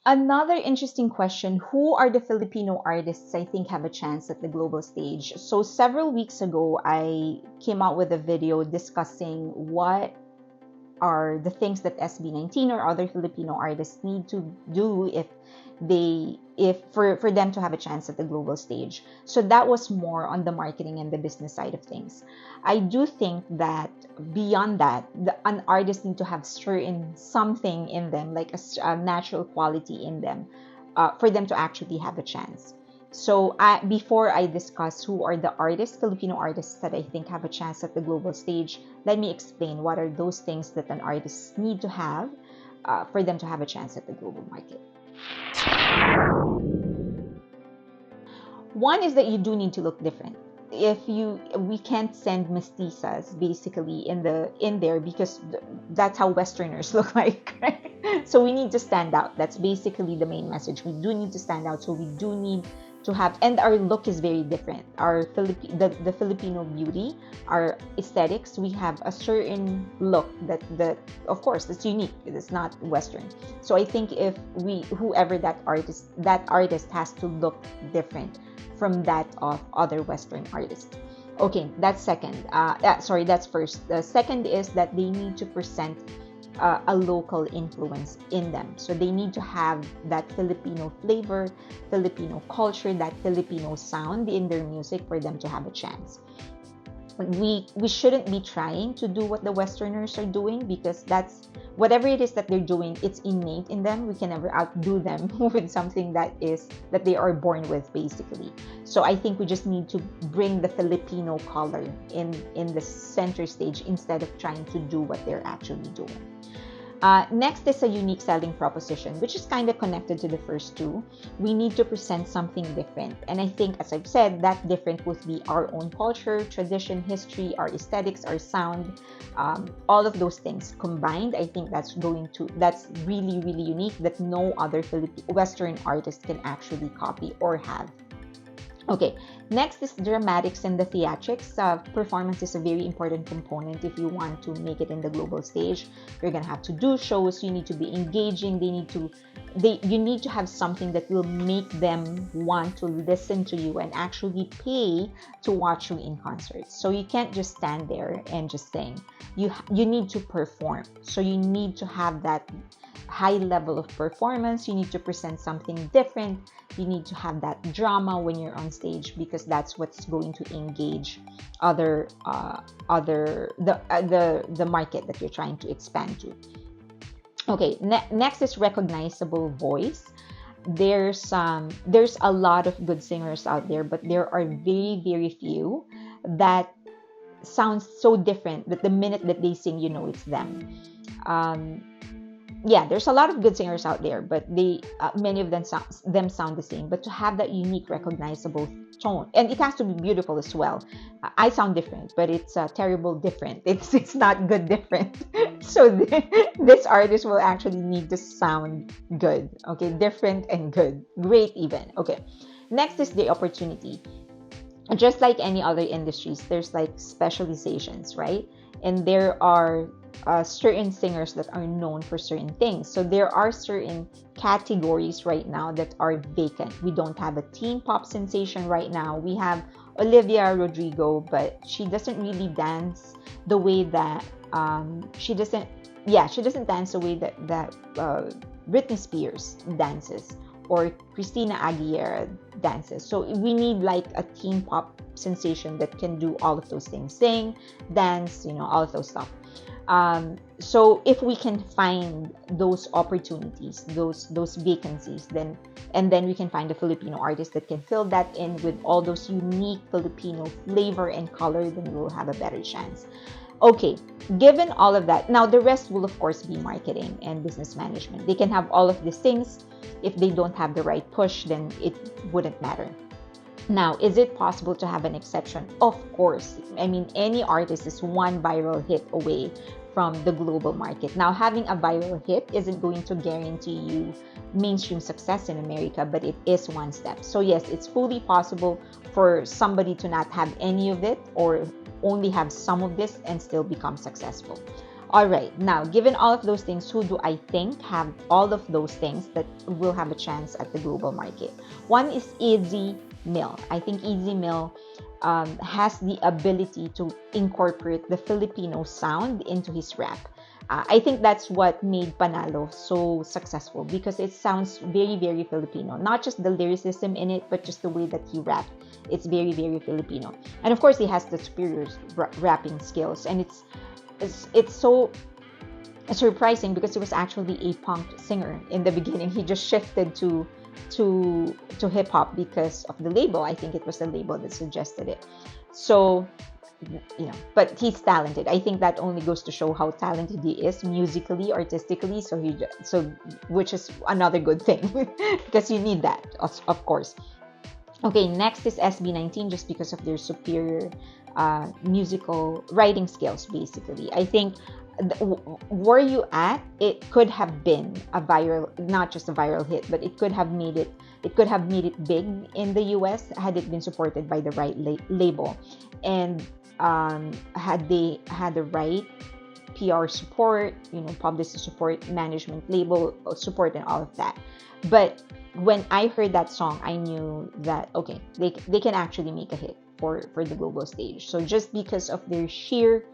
Another interesting question: who are the Filipino artists I think have a chance at the global stage? So, several weeks ago, I came out with a video discussing what are the things that SB19 or other Filipino artists need to do if for them to have a chance at the global stage. So that was more on the marketing and the business side of things. I do think that beyond that, an artist need to have certain something in them, like a natural quality in them, for them to actually have a chance. So before I discuss who are the artists, Filipino artists that I think have a chance at the global stage, let me explain what are those things that an artist need to have for them to have a chance at the global market. One is that you do need to look different. We can't send mestizas basically in there because that's how Westerners look like, right? So we need to stand out. That's basically the main message. We do need to stand out. So we do need to have, and our look is very different. The Filipino beauty, our aesthetics, we have a certain look that of course that's unique. It is not Western. So I think if whoever that artist has to look different from that of other Western artists. Okay, that's second. Sorry, that's first. The second is that they need to present a local influence in them. So they need to have that Filipino flavor, Filipino culture, that Filipino sound in their music for them to have a chance. We shouldn't be trying to do what the Westerners are doing, because that's whatever it is that they're doing, it's innate in them. We can never outdo them with something that they are born with, basically. So I think we just need to bring the Filipino color in the center stage instead of trying to do what they're actually doing. Next is a unique selling proposition, which is kind of connected to the first two. We need to present something different. And I think, as I've said, that different would be our own culture, tradition, history, our aesthetics, our sound, all of those things combined. I think that's really, really unique that no other Western artist can actually copy or have. Okay, next is dramatics and the theatrics. Performance is a very important component if you want to make it in the global stage. You're gonna have to do shows. You need to be engaging. You need to have something that will make them want to listen to you and actually pay to watch you in concerts. So you can't just stand there and just sing. You need to perform. So you need to have that high level of performance. You need to present something different. You need to have that drama when you're on stage, because that's what's going to engage the market that you're trying to expand to. Okay, next is recognizable voice. There's a lot of good singers out there, but there are very, very few that sounds so different that the minute that they sing, you know it's them. Um, yeah, there's a lot of good singers out there, but many of them sound the same. But to have that unique, recognizable tone, and it has to be beautiful as well. I sound different, but it's terrible different. It's not good different. So this artist will actually need to sound good. Okay, different and good, great even. Okay, next is the opportunity. Just like any other industries, there's like specializations, right? And there are certain singers that are known for certain things. So there are certain categories right now that are vacant. We don't have a teen pop sensation right now. We have Olivia Rodrigo, but she doesn't really dance the way that she doesn't dance the way that Britney Spears dances, or Christina Aguilera dances. So we need like a teen pop sensation that can do all of those things: sing, dance, all of those stuff. So if we can find those opportunities, those vacancies, then we can find a Filipino artist that can fill that in with all those unique Filipino flavor and color, then we'll have a better chance. Okay, given all of that, now the rest will of course be marketing and business management. They can have all of these things. If they don't have the right push, then it wouldn't matter. Now, is it possible to have an exception? Of course. I mean, any artist is one viral hit away from the global market. Now, having a viral hit isn't going to guarantee you mainstream success in America, but it is one step. So yes, it's fully possible for somebody to not have any of it, or only have some of this and still become successful. All right, now, given all of those things, who do I think have all of those things that will have a chance at the global market? One is Easy Mill. I think Easy Mill has the ability to incorporate the Filipino sound into his rap. I think that's what made Panalo so successful because it sounds very, very Filipino. Not just the lyricism in it, but just the way that he rapped. It's very, very Filipino. And of course, he has the superior rapping skills. And it's so surprising because he was actually a punk singer in the beginning. He just shifted to hip hop because of the label. I think it was the label that suggested it. So, but he's talented. I think that only goes to show how talented he is musically, artistically. So which is another good thing because you need that, of course. Okay, next is SB19, just because of their superior musical writing skills, basically. I think where you at, it could have been a viral, not just a viral hit, but it could have made it big in the US had it been supported by the right label, and had they had the right PR support, publicity support, management, label support, and all of that. But when I heard that song, I knew that, okay, they can actually make a hit for the global stage. So just because of their sheer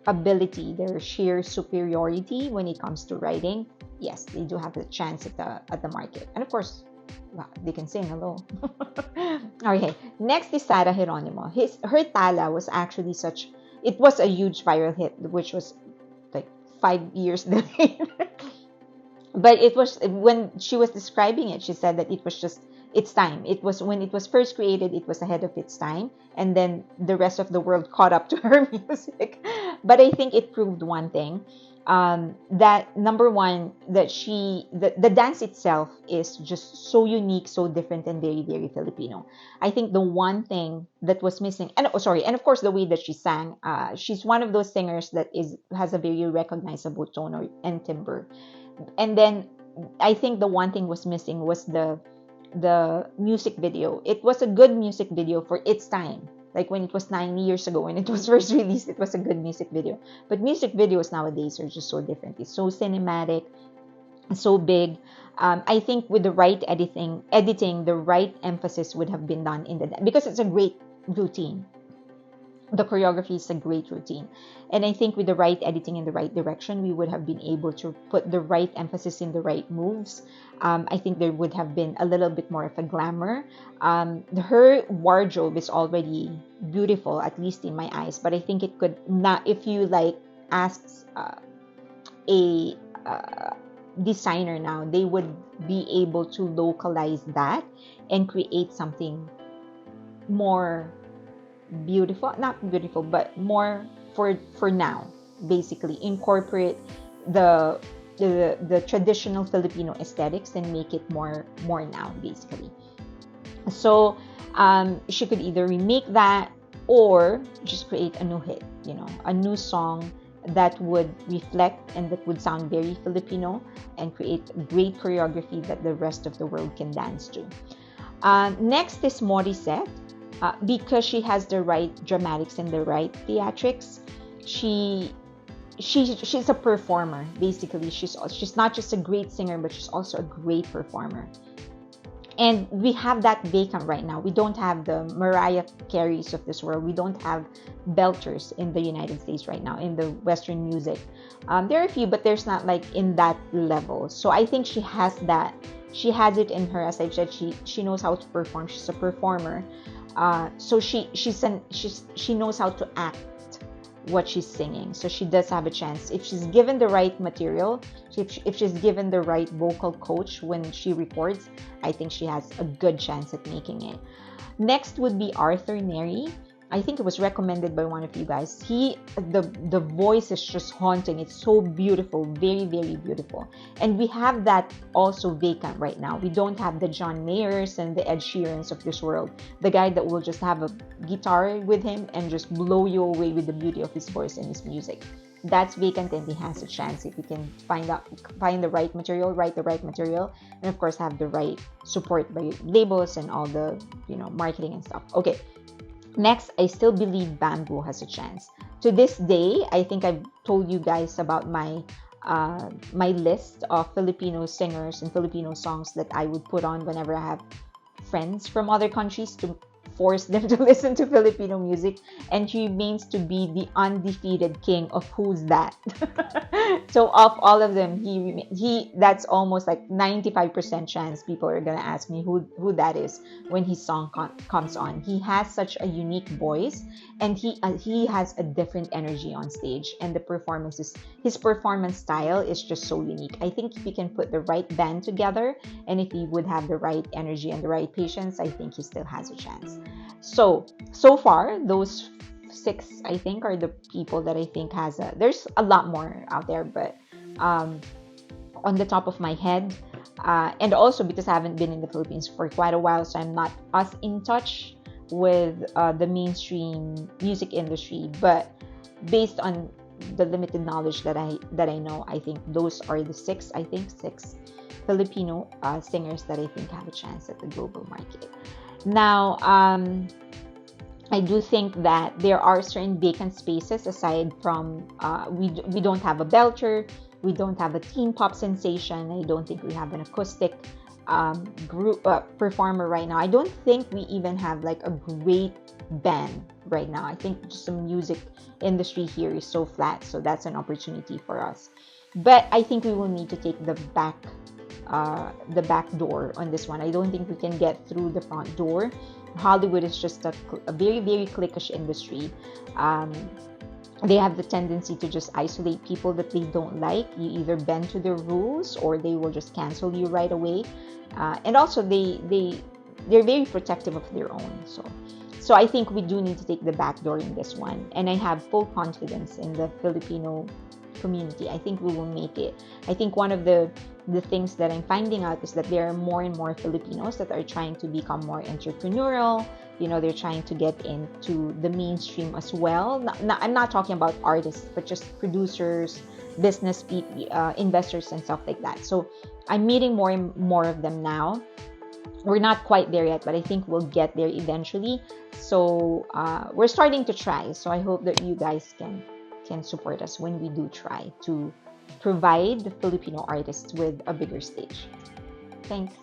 ability, their sheer superiority when it comes to writing, yes, they do have a chance at the market. And of course, wow, they can sing. Hello. Okay, next is Sara Geronimo. Her Tala was actually it was a huge viral hit, which was like 5 years delayed. But it was, when she was describing it, she said that it was just its time. It was, when it was first created, it was ahead of its time, and then the rest of the world caught up to her music. But I think it proved one thing, that number one, that the dance itself is just so unique, so different, and very, very Filipino. I think the one thing that was missing, and and of course the way that she sang, she's one of those singers that has a very recognizable tone and timbre. And then I think the one thing was missing was the music video. It was a good music video for its time. Like when it was 9 years ago, when it was first released, it was a good music video. But music videos nowadays are just so different. It's so cinematic, so big. I think with the right editing, the right emphasis would have been done in because it's a great routine. The choreography is a great routine. And I think with the right editing in the right direction, we would have been able to put the right emphasis in the right moves. I think there would have been a little bit more of a glamour. Her wardrobe is already beautiful, at least in my eyes, but I think it could not, if you like ask a designer now, they would be able to localize that and create something more beautiful, not beautiful, but more for now. Basically incorporate the traditional Filipino aesthetics and make it more now, basically. So she could either remake that or just create a new hit, a new song that would reflect and that would sound very Filipino and create great choreography that the rest of the world can dance to. Next is Morissette. Because she has the right dramatics and the right theatrics, she's a performer, basically. She's not just a great singer, but she's also a great performer. And we have that vacant right now. We don't have the Mariah Careys of this world. We don't have belters in the United States right now in the Western music. There are a few, but there's not like in that level. So I think she has that. She has it in her. As I've said, she knows how to perform. She's a performer. So she knows how to act what she's singing. So she does have a chance if she's given the right material. If she's given the right vocal coach when she records, I think she has a good chance at making it. Next would be Arthur Neri. I think it was recommended by one of you guys. The voice is just haunting. It's so beautiful, very, very beautiful. And we have that also vacant right now. We don't have the John Mayers and the Ed Sheerans of this world. The guy that will just have a guitar with him and just blow you away with the beauty of his voice and his music. That's vacant, and he has a chance if he can find the right material, write the right material, and of course have the right support by labels and all the marketing and stuff. Okay. Next, I still believe bamboo has a chance. To this day, I think I've told you guys about my list of Filipino singers and Filipino songs that I would put on whenever I have friends from other countries to force them to listen to Filipino music, and he remains to be the undefeated king of who's that. So of all of them, he that's almost like 95% chance people are gonna ask me who that is when his song comes on. He has such a unique voice, and he has a different energy on stage, and his performance style is just so unique. I think if you can put the right band together, and if he would have the right energy and the right patience, I think he still has a chance. So far, those six, I think, are the people that I think has a. There's a lot more out there, but um, on the top of my head, and also because I haven't been in the Philippines for quite a while, so I'm not as in touch with the mainstream music industry. But based on the limited knowledge that I know, I think those are the six. I think six Filipino singers that I think have a chance at the global market. Now, I do think that there are certain vacant spaces aside from we don't have a belter, we don't have a teen pop sensation. I don't think we have an acoustic group performer right now. I don't think we even have like a great band right now. I think just the music industry here is so flat, so that's an opportunity for us. But I think we will need to take the back door on this one. I don't think we can get through the front door. Hollywood is just a very, very cliquish industry. Um, they have the tendency to just isolate people that they don't like. You either bend to their rules or they will just cancel you right away. And also they're very protective of their own. So I think we do need to take the back door in this one. And I have full confidence in the Filipino community. I think we will make it. I think one of the things that I'm finding out is that there are more and more Filipinos that are trying to become more entrepreneurial. They're trying to get into the mainstream as well. I'm not talking about artists, but just producers, business people, investors, and stuff like that. So I'm meeting more and more of them now. We're not quite there yet, but I think we'll get there eventually. So we're starting to try. So I hope that you guys can support us when we do try to provide the Filipino artists with a bigger stage. Thanks.